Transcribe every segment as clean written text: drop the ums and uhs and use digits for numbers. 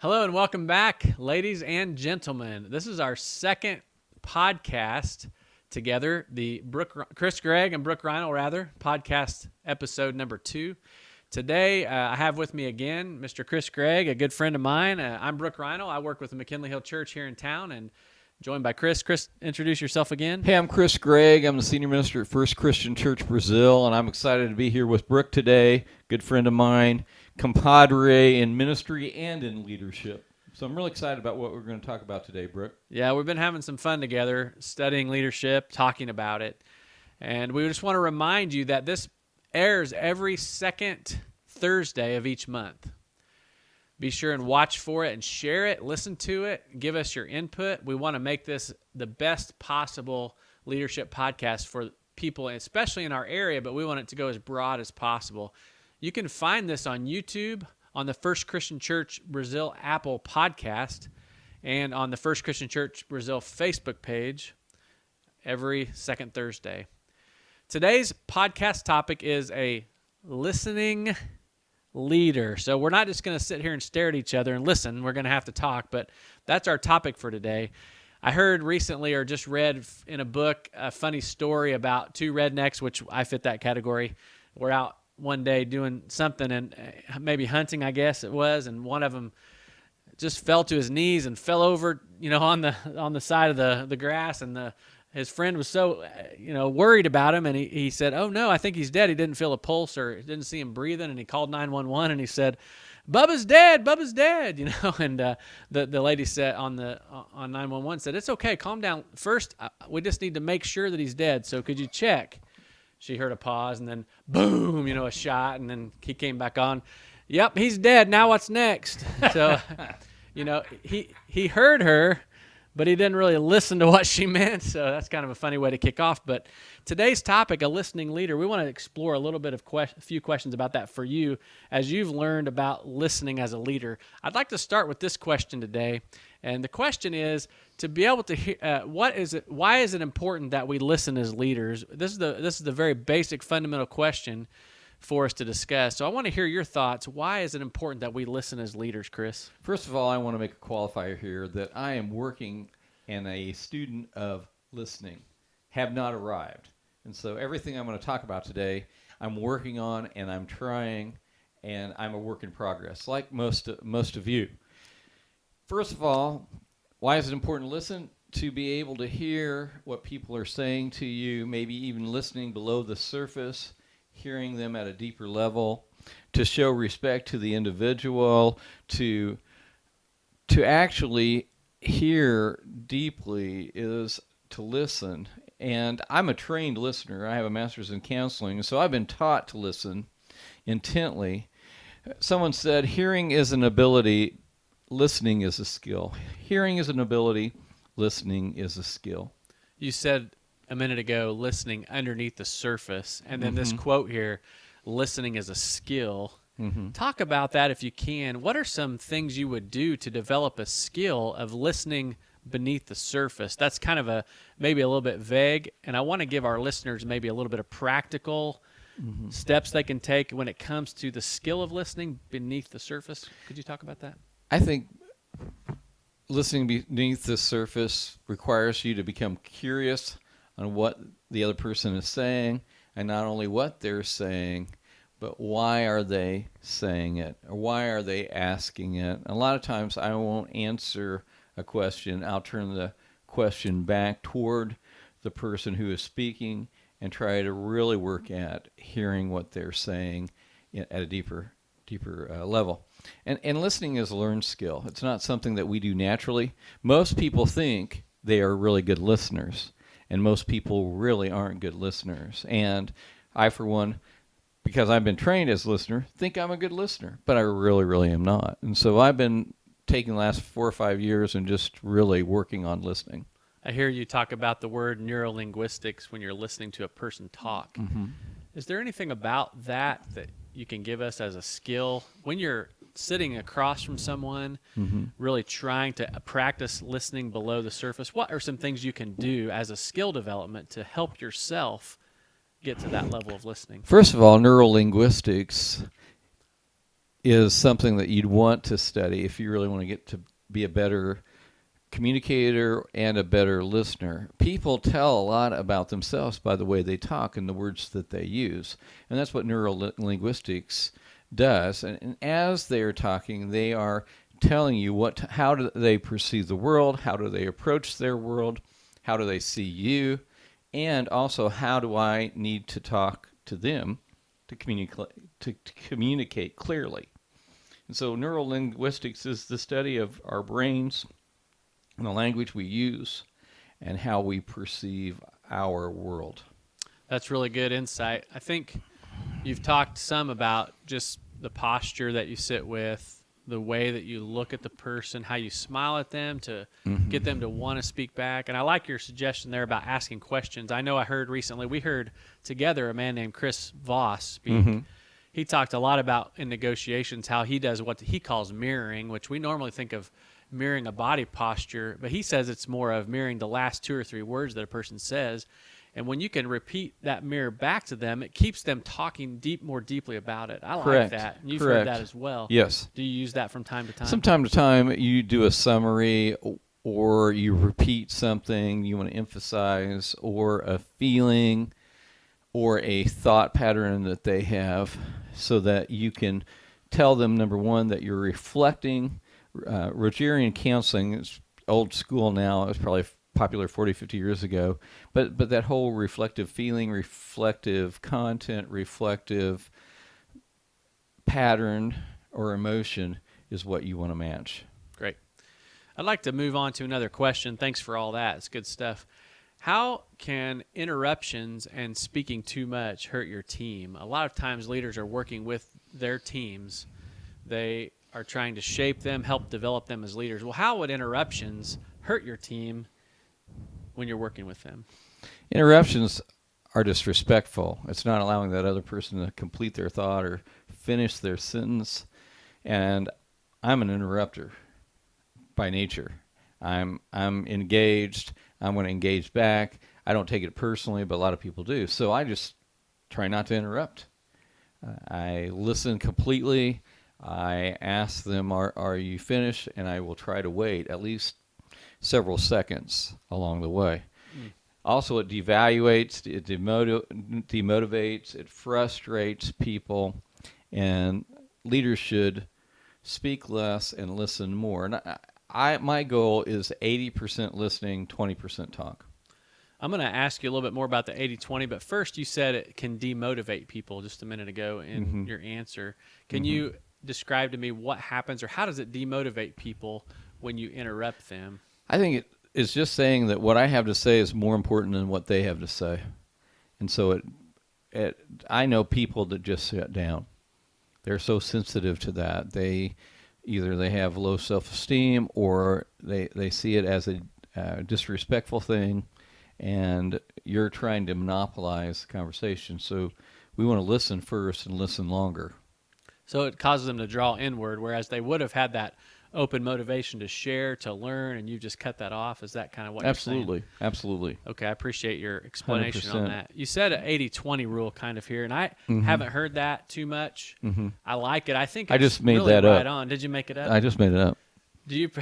Hello and welcome back, ladies and gentlemen. This is our second podcast together, the Chris, Gregg, and Brook Reinoehl, podcast episode number 2. Today, I have with me again Mr. Chris Gregg, a good friend of mine. I'm Brook Reinoehl. I work with the McKinley Hill Church here in town and joined by Chris. Chris, introduce yourself again. Hey, I'm Chris Gregg. I'm the senior minister at First Christian Church Brazil, and I'm excited to be here with Brook today, good friend of mine, compadre in ministry and in leadership. So I'm really excited about what we're going to talk about today, Brook. Yeah, we've been having some fun together, studying leadership, talking about it. And we just want to remind you that this airs every second Thursday of each month. Be sure and watch for it and share it, listen to it, give us your input. We want to make this the best possible leadership podcast for people, especially in our area, but we want it to go as broad as possible. You can find this on YouTube, on the First Christian Church Brazil Apple podcast, and on the First Christian Church Brazil Facebook page every second Thursday. Today's podcast topic is a listening leader. So we're not just going to sit here and stare at each other and listen. We're going to have to talk, but that's our topic for today. I heard recently or just read in a book a funny story about two rednecks, which I fit that category. We're out one day doing something and maybe hunting, I guess it was, and one of them just fell to his knees and fell over, on the side of the grass, and his friend was so, worried about him, and he said, "Oh no, I think he's dead. He didn't feel a pulse or didn't see him breathing," and he called 911, and he said, "Bubba's dead, and the lady said on 911 said, "It's okay, calm down. First, we just need to make sure that he's dead. So could you check?" She heard a pause, and then boom, a shot, and then he came back on. "Yep, he's dead. Now what's next?" So, he heard her, but he didn't really listen to what she meant, so that's kind of a funny way to kick off. But today's topic, a listening leader, we want to explore a little bit of a few questions about that for you as you've learned about listening as a leader. I'd like to start with this question today, and the question is to be able to hear. Why is it important that we listen as leaders? This is the very basic, fundamental question for us to discuss. So I want to hear your thoughts. Why is it important that we listen as leaders, Chris? First of all, I want to make a qualifier here that I am working and a student of listening, have not arrived. And so everything I'm going to talk about today, I'm working on and I'm trying, and I'm a work in progress, like most of you. First of all, why is it important to listen? To be able to hear what people are saying to you, maybe even listening below the surface, hearing them at a deeper level, to show respect to the individual, to actually hear deeply is to listen. And I'm a trained listener. I have a master's in counseling, so I've been taught to listen intently. Someone said, hearing is an ability, listening is a skill. Hearing is an ability, listening is a skill. You said a minute ago, listening underneath the surface, and then this quote here, listening is a skill. Talk about that if you can. What are some things you would do to develop a skill of listening beneath the surface? That's kind of maybe a little bit vague, and I want to give our listeners maybe a little bit of practical steps they can take when it comes to the skill of listening beneath the surface. Could you talk about that? I think listening beneath the surface requires you to become curious on what the other person is saying, and not only what they're saying, but why are they saying it, or why are they asking it? A lot of times I won't answer a question. I'll turn the question back toward the person who is speaking and try to really work at hearing what they're saying at a deeper level. And listening is a learned skill. It's not something that we do naturally. Most people think they are really good listeners, and most people really aren't good listeners. And I, for one, because I've been trained as a listener, think I'm a good listener, but I really, really am not. And so I've been taking the last 4 or 5 years and just really working on listening. I hear you talk about the word neurolinguistics when you're listening to a person talk. Is there anything about that you can give us as a skill when you're sitting across from someone, really trying to practice listening below the surface? What are some things you can do as a skill development to help yourself get to that level of listening? First of all, neurolinguistics is something that you'd want to study if you really want to get to be a better communicator and a better listener. People tell a lot about themselves by the way they talk and the words that they use. And that's what neurolinguistics does. And as they are talking, they are telling you how do they perceive the world, how do they approach their world, how do they see you, and also how do I need to talk to them to communicate clearly. And so neurolinguistics is the study of our brains and the language we use and how we perceive our world. That's really good insight. I think you've talked some about just the posture that you sit with, the way that you look at the person, how you smile at them to get them to want to speak back. And I like your suggestion there about asking questions. I know we heard together a man named Chris Voss speak. He talked a lot about in negotiations how he does what he calls mirroring, which we normally think of mirroring a body posture, but he says it's more of mirroring the last 2 or 3 words that a person says. And when you can repeat that mirror back to them, it keeps them talking more deeply about it. I like that. And you've heard that as well. Yes. Do you use that from time to time? From time to time, you do a summary or you repeat something you want to emphasize or a feeling or a thought pattern that they have so that you can tell them, number one, that you're reflecting. Rogerian counseling is old school now. It was probably popular 40, 50 years ago. But that whole reflective feeling, reflective content, reflective pattern or emotion is what you want to match. Great. I'd like to move on to another question. Thanks for all that. It's good stuff. How can interruptions and speaking too much hurt your team? A lot of times leaders are working with their teams. They are trying to shape them, help develop them as leaders. Well, how would interruptions hurt your team when you're working with them? Interruptions are disrespectful. It's not allowing that other person to complete their thought or finish their sentence. And I'm an interrupter by nature. I'm engaged. I'm going to engage back. I don't take it personally, but a lot of people do. So I just try not to interrupt. I listen completely. I ask them, are you finished? And I will try to wait at least several seconds along the way. Also, it devaluates, it demotivates, it frustrates people, and leaders should speak less and listen more. And my goal is 80% listening, 20% talk. I'm going to ask you a little bit more about the 80-20, but first you said it can demotivate people just a minute ago in your answer. Can you describe to me what happens or how does it demotivate people when you interrupt them? I think it's just saying that what I have to say is more important than what they have to say. And so I know people that just sit down. They're so sensitive to that. They have low self-esteem or they see it as a disrespectful thing, and you're trying to monopolize the conversation. So we want to listen first and listen longer. So it causes them to draw inward, whereas they would have had that open motivation to share, to learn, and you just cut that off. Is that kind of what you're saying? Absolutely. Okay, I appreciate your explanation 100%. on that. You said an 80-20 rule kind of here, and I haven't heard that too much. I like it. I think it's I just made really that right up. on. Did you make it up? I just made it up. We've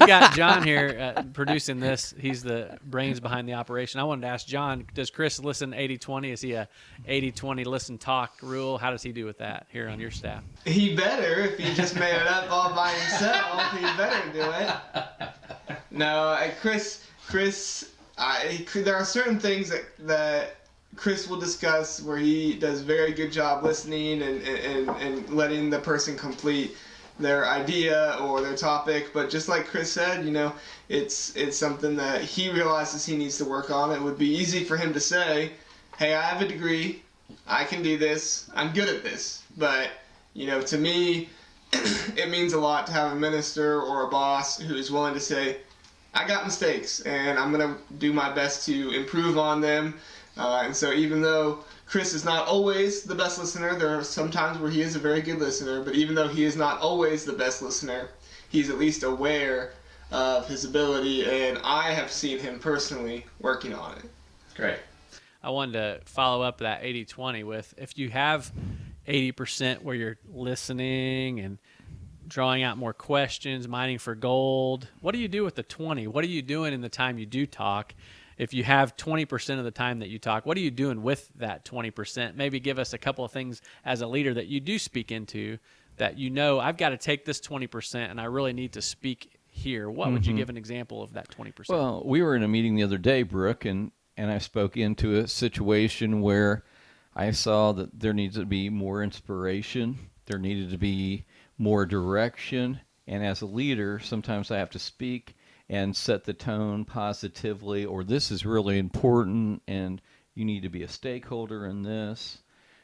got John here producing this. He's the brains behind the operation. I wanted to ask John, does Chris listen 80-20? Is he a 80-20 listen talk rule? How does he do with that here on your staff? He better, if he just made it up all by himself, he better do it. No, Chris, there are certain things that Chris will discuss where he does a very good job listening and letting the person complete their idea or their topic, but just like Chris said, it's something that he realizes he needs to work on. It would be easy for him to say, hey, I have a degree, I can do this, I'm good at this, but to me it means a lot to have a minister or a boss who is willing to say, I got mistakes and I'm going to do my best to improve on them. And so even though Chris is not always the best listener, there are some times where he is a very good listener, but even though he is not always the best listener, he's at least aware of his ability, and I have seen him personally working on it. Great. I wanted to follow up that 80-20 with, if you have 80% where you're listening and drawing out more questions, mining for gold? What do you do with the 20? What are you doing in the time you do talk? If you have 20% of the time that you talk, what are you doing with that 20%? Maybe give us a couple of things as a leader that you do speak into that I've got to take this 20% and I really need to speak here. What would you give an example of that 20%? Well, we were in a meeting the other day, Brooke, and I spoke into a situation where I saw that there needs to be more inspiration. There needed to be more direction. And as a leader, sometimes I have to speak and set the tone positively, or this is really important and you need to be a stakeholder in this.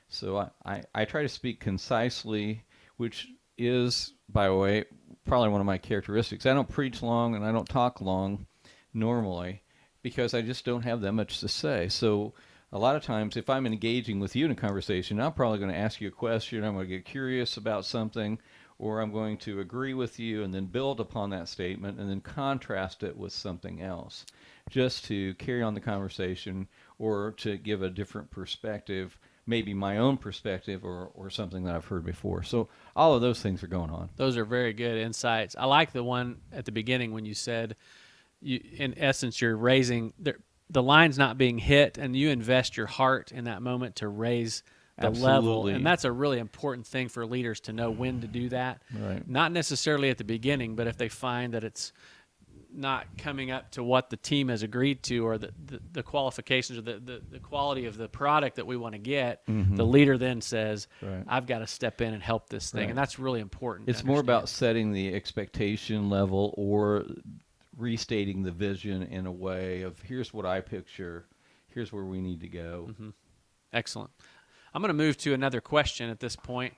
So I try to speak concisely, which is, by the way, probably one of my characteristics. I don't preach long and I don't talk long normally because I just don't have that much to say. So a lot of times, if I'm engaging with you in a conversation, I'm probably going to ask you a question, I'm going to get curious about something, or I'm going to agree with you and then build upon that statement and then contrast it with something else, just to carry on the conversation or to give a different perspective, maybe my own perspective or something that I've heard before. So all of those things are going on. Those are very good insights. I like the one at the beginning when you said, in essence, you're raising the line's not being hit, and you invest your heart in that moment to raise the level. And that's a really important thing for leaders to know when to do that. Right. Not necessarily at the beginning, but if they find that it's not coming up to what the team has agreed to, or the qualifications or the quality of the product that we want to get, the leader then says, Right. I've got to step in and help this thing. Right. And that's really important. It's more about setting the expectation level or restating the vision in a way of, here's what I picture, here's where we need to go. Mm-hmm. Excellent. I'm going to move to another question at this point.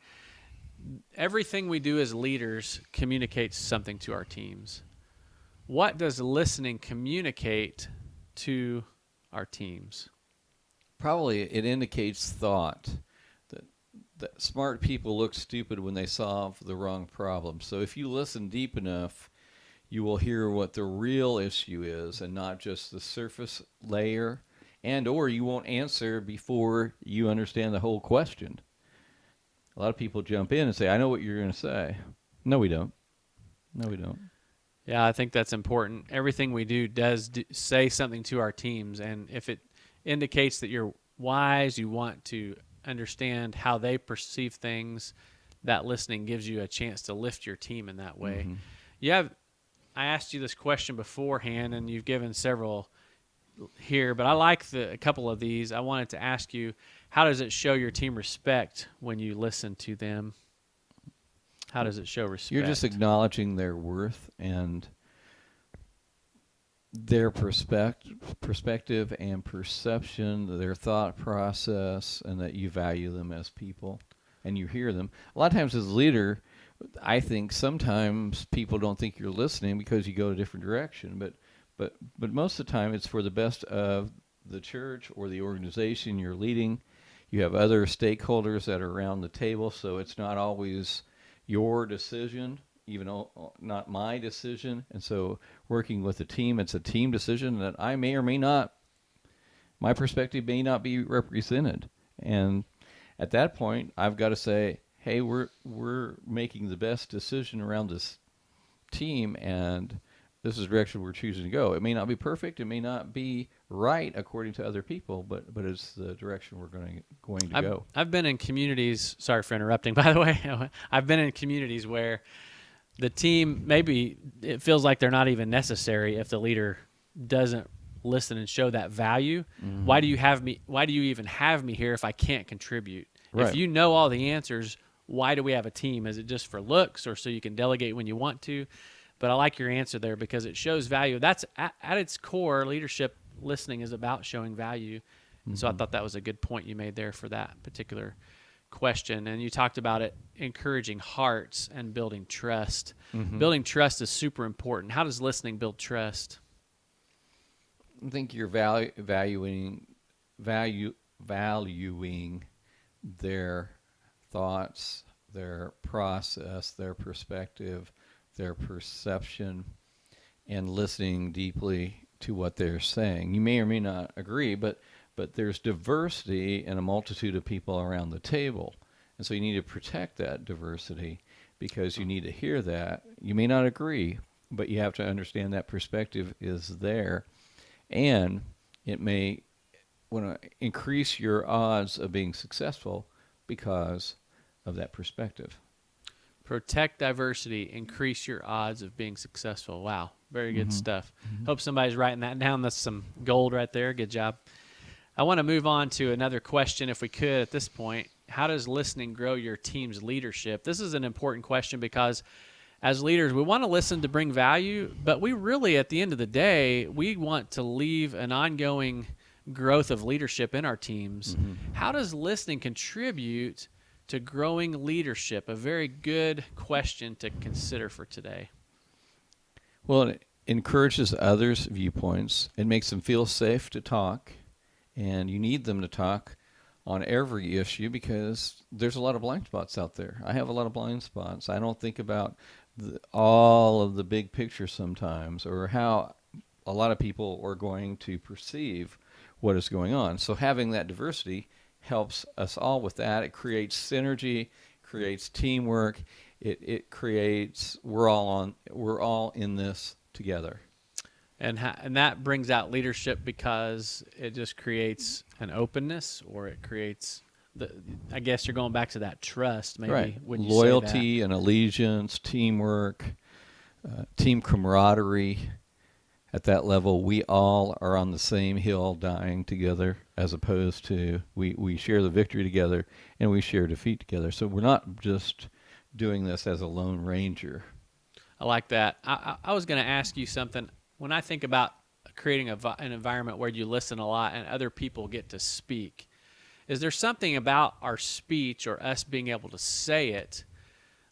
Everything we do as leaders communicates something to our teams. What does listening communicate to our teams? Probably it indicates thought. That smart people look stupid when they solve the wrong problem. So if you listen deep enough, you will hear what the real issue is and not just the surface layer, and or you won't answer before you understand the whole question. A lot of people jump in and say, I know what you're going to say. No, we don't. No, we don't. Yeah, I think that's important. Everything we do does say something to our teams, and if it indicates that you're wise, you want to understand how they perceive things, that listening gives you a chance to lift your team in that way. Mm-hmm. I asked you this question beforehand, and you've given several here, but I like a couple of these. I wanted to ask you, how does it show your team respect when you listen to them? How does it show respect? You're just acknowledging their worth and their perspective and perception, their thought process, and that you value them as people and you hear them. A lot of times as a leader, I think sometimes people don't think you're listening because you go a different direction, but most of the time it's for the best of the church or the organization you're leading. You have other stakeholders that are around the table, so it's not always your decision, even though not my decision. And so working with a team, it's a team decision that I may or may not, my perspective may not be represented. And at that point, I've got to say, hey, we're making the best decision around this team, and this is the direction we're choosing to go. It may not be perfect, it may not be right according to other people, but it's the direction we're going to go. I've been in communities, sorry for interrupting, by the way. I've been in communities where the team, maybe it feels like they're not even necessary if the leader doesn't listen and show that value. Mm-hmm. Why do you even have me here if I can't contribute? Right. If you know all the answers, why do we have a team? Is it just for looks or so you can delegate when you want to? But I like your answer there because it shows value. That's at its core, leadership listening is about showing value. And so I thought that was a good point you made there for that particular question. And you talked about it encouraging hearts and building trust. Mm-hmm. Building trust is super important. How does listening build trust? I think you're valuing their thoughts, their process, their perspective, their perception, and listening deeply to what they're saying. You may or may not agree, but there's diversity in a multitude of people around the table. And so you need to protect that diversity because you need to hear that. You may not agree, but you have to understand that perspective is there. And it may want to increase your odds of being successful because of that perspective. Protect diversity, increase your odds of being successful. Wow, very good stuff. Hope somebody's writing that down. That's some gold right there. Good job. I want to move on to another question, if we could, at this point. How does listening grow your team's leadership? This is an important question because as leaders, we want to listen to bring value, but we really, at the end of the day, we want to leave an ongoing growth of leadership in our teams. How does listening contribute to growing leadership? A very good question to consider for today. Well, it encourages others' viewpoints. It makes them feel safe to talk, and you need them to talk on every issue because there's a lot of blind spots out there. I have a lot of blind spots. I don't think about all of the big picture sometimes, or how a lot of people are going to perceive what is going on. So having that diversity helps us all with that. It creates synergy, creates teamwork. It creates we're all in this together. And that brings out leadership because it just creates an openness, or it creates I guess you're going back to that trust, maybe. Right. When you Loyalty say that. and allegiance, teamwork, team camaraderie. At that level, we all are on the same hill dying together, as opposed to we share the victory together and we share defeat together. So we're not just doing this as a lone ranger. I like that. I was going to ask you something. When I think about creating an environment where you listen a lot and other people get to speak, is there something about our speech or us being able to say it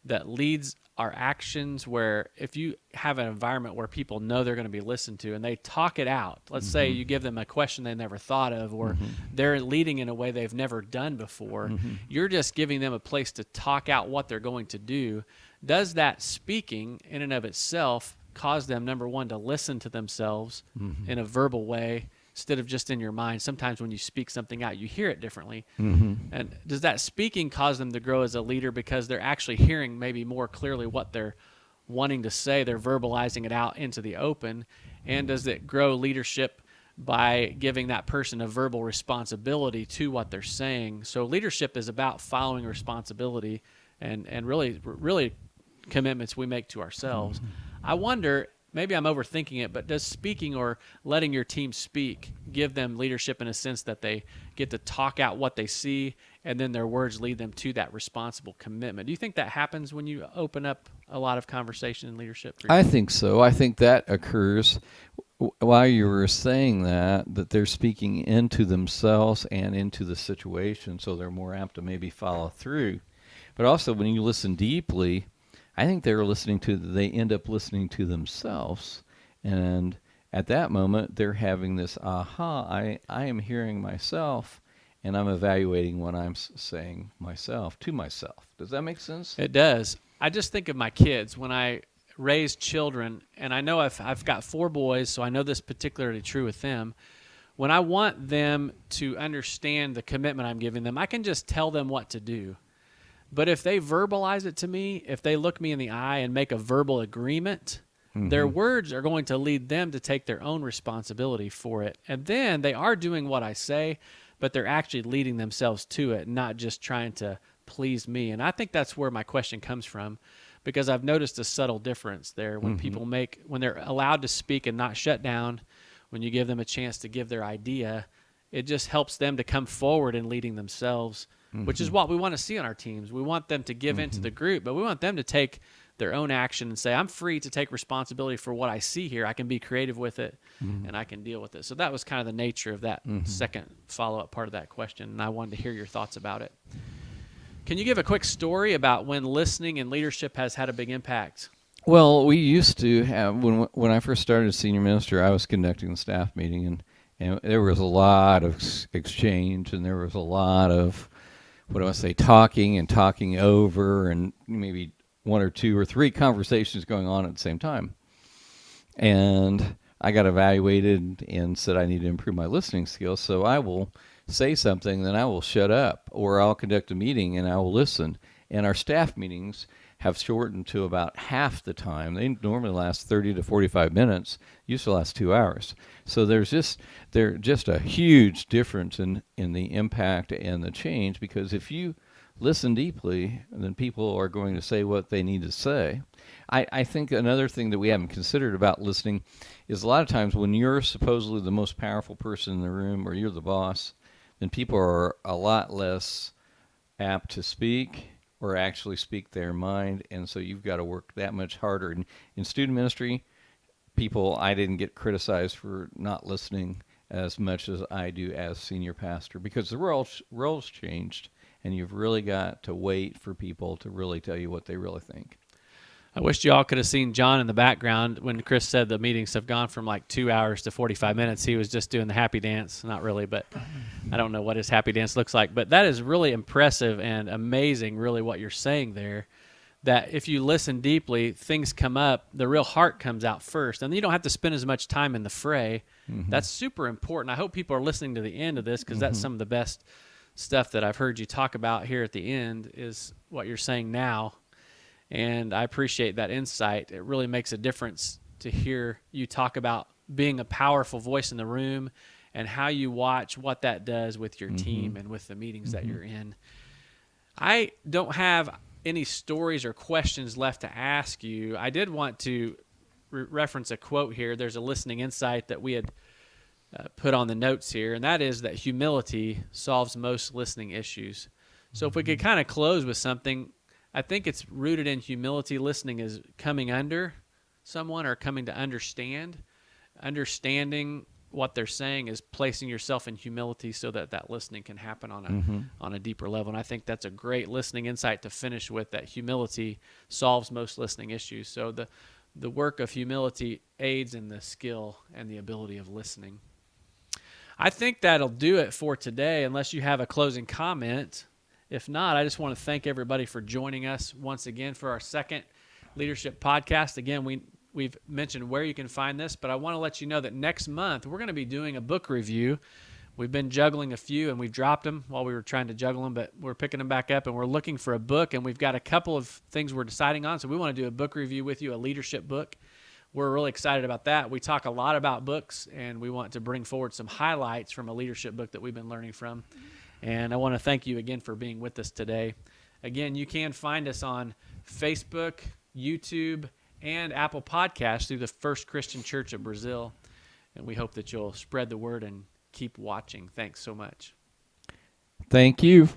that leads our actions, where if you have an environment where people know they're going to be listened to and they talk it out, let's say you give them a question they never thought of, or they're leading in a way they've never done before, you're just giving them a place to talk out what they're going to do. Does that speaking in and of itself cause them, number one, to listen to themselves in a verbal way instead of just in your mind? Sometimes when you speak something out, you hear it differently. And does that speaking cause them to grow as a leader because they're actually hearing maybe more clearly what they're wanting to say? They're verbalizing it out into the open. And does it grow leadership by giving that person a verbal responsibility to what they're saying? So leadership is about following responsibility and really commitments we make to ourselves. I wonder, maybe I'm overthinking it, but does speaking or letting your team speak give them leadership in a sense that they get to talk out what they see and then their words lead them to that responsible commitment? Do you think that happens when you open up a lot of conversation in leadership? I think so. I think that occurs while you were saying that they're speaking into themselves and into the situation, so they're more apt to maybe follow through. But also when you listen deeply, I think they end up listening to themselves. And at that moment, they're having this, I am hearing myself, and I'm evaluating what I'm saying to myself. Does that make sense? It does. I just think of my kids when I raise children, and I know I've got 4 boys, so I know this particularly true with them. When I want them to understand the commitment I'm giving them, I can just tell them what to do. But if they verbalize it to me, if they look me in the eye and make a verbal agreement, their words are going to lead them to take their own responsibility for it. And then they are doing what I say, but they're actually leading themselves to it, not just trying to please me. And I think that's where my question comes from, because I've noticed a subtle difference there when people when they're allowed to speak and not shut down, when you give them a chance to give their idea, it just helps them to come forward in leading themselves, which is what we want to see on our teams. We want them to give into the group, but we want them to take their own action and say, I'm free to take responsibility for what I see here. I can be creative with it, and I can deal with it. So that was kind of the nature of that second follow-up part of that question, and I wanted to hear your thoughts about it. Can you give a quick story about when listening and leadership has had a big impact? Well, we used to have, when I first started as senior minister, I was conducting the staff meeting, and there was a lot of exchange, and there was a lot of, talking over, and maybe 1 or 2 or 3 conversations going on at the same time. And I got evaluated and said I need to improve my listening skills, so I will say something, then I will shut up, or I'll conduct a meeting and I will listen. And our staff meetings have shortened to about half the time. They normally last 30 to 45 minutes, used to last 2 hours. So there's just a huge difference in the impact and the change, because if you listen deeply, then people are going to say what they need to say. I think another thing that we haven't considered about listening is a lot of times when you're supposedly the most powerful person in the room, or you're the boss, then people are a lot less apt to speak or actually speak their mind, and so you've got to work that much harder. In student ministry, I didn't get criticized for not listening as much as I do as senior pastor, because the roles changed, and you've really got to wait for people to really tell you what they really think. I wish y'all could have seen John in the background when Chris said the meetings have gone from like 2 hours to 45 minutes. He was just doing the happy dance. Not really, but I don't know what his happy dance looks like. But that is really impressive and amazing, really, what you're saying there, that if you listen deeply, things come up, the real heart comes out first, and you don't have to spend as much time in the fray. Mm-hmm. That's super important. I hope people are listening to the end of this, because that's some of the best stuff that I've heard you talk about here at the end, is what you're saying now. And I appreciate that insight. It really makes a difference to hear you talk about being a powerful voice in the room, and how you watch what that does with your team and with the meetings that you're in. I don't have any stories or questions left to ask you. I did want to reference a quote here. There's a listening insight that we had put on the notes here, and that is that humility solves most listening issues. So if we could kind of close with something, I think it's rooted in humility. Listening is coming under someone or coming to understand. Understanding what they're saying is placing yourself in humility so that listening can happen on a deeper level. And I think that's a great listening insight to finish with, that humility solves most listening issues. So the work of humility aids in the skill and the ability of listening. I think that'll do it for today, unless you have a closing comment. If not, I just want to thank everybody for joining us once again for our second leadership podcast. Again, we've mentioned where you can find this, but I want to let you know that next month we're going to be doing a book review. We've been juggling a few, and we've dropped them while we were trying to juggle them, but we're picking them back up, and we're looking for a book, and we've got a couple of things we're deciding on. So we want to do a book review with you, a leadership book. We're really excited about that. We talk a lot about books, and we want to bring forward some highlights from a leadership book that we've been learning from. And I want to thank you again for being with us today. Again, you can find us on Facebook, YouTube, and Apple Podcasts through the First Christian Church of Brazil. And we hope that you'll spread the word and keep watching. Thanks so much. Thank you.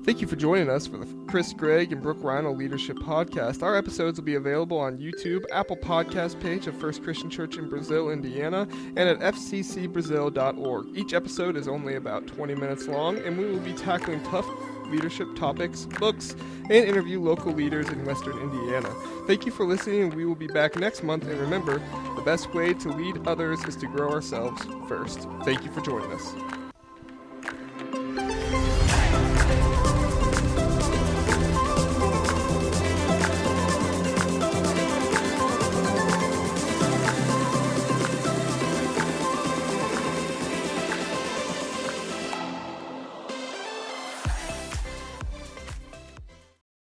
Thank you for joining us for the Chris, Gregg, and Brook Reinoehl Leadership Podcast. Our episodes will be available on YouTube, Apple Podcast page of First Christian Church in Brazil, Indiana, and at fccbrazil.org. Each episode is only about 20 minutes long, and we will be tackling tough leadership topics, books, and interview local leaders in Western Indiana. Thank you for listening, and we will be back next month. And remember, the best way to lead others is to grow ourselves first. Thank you for joining us.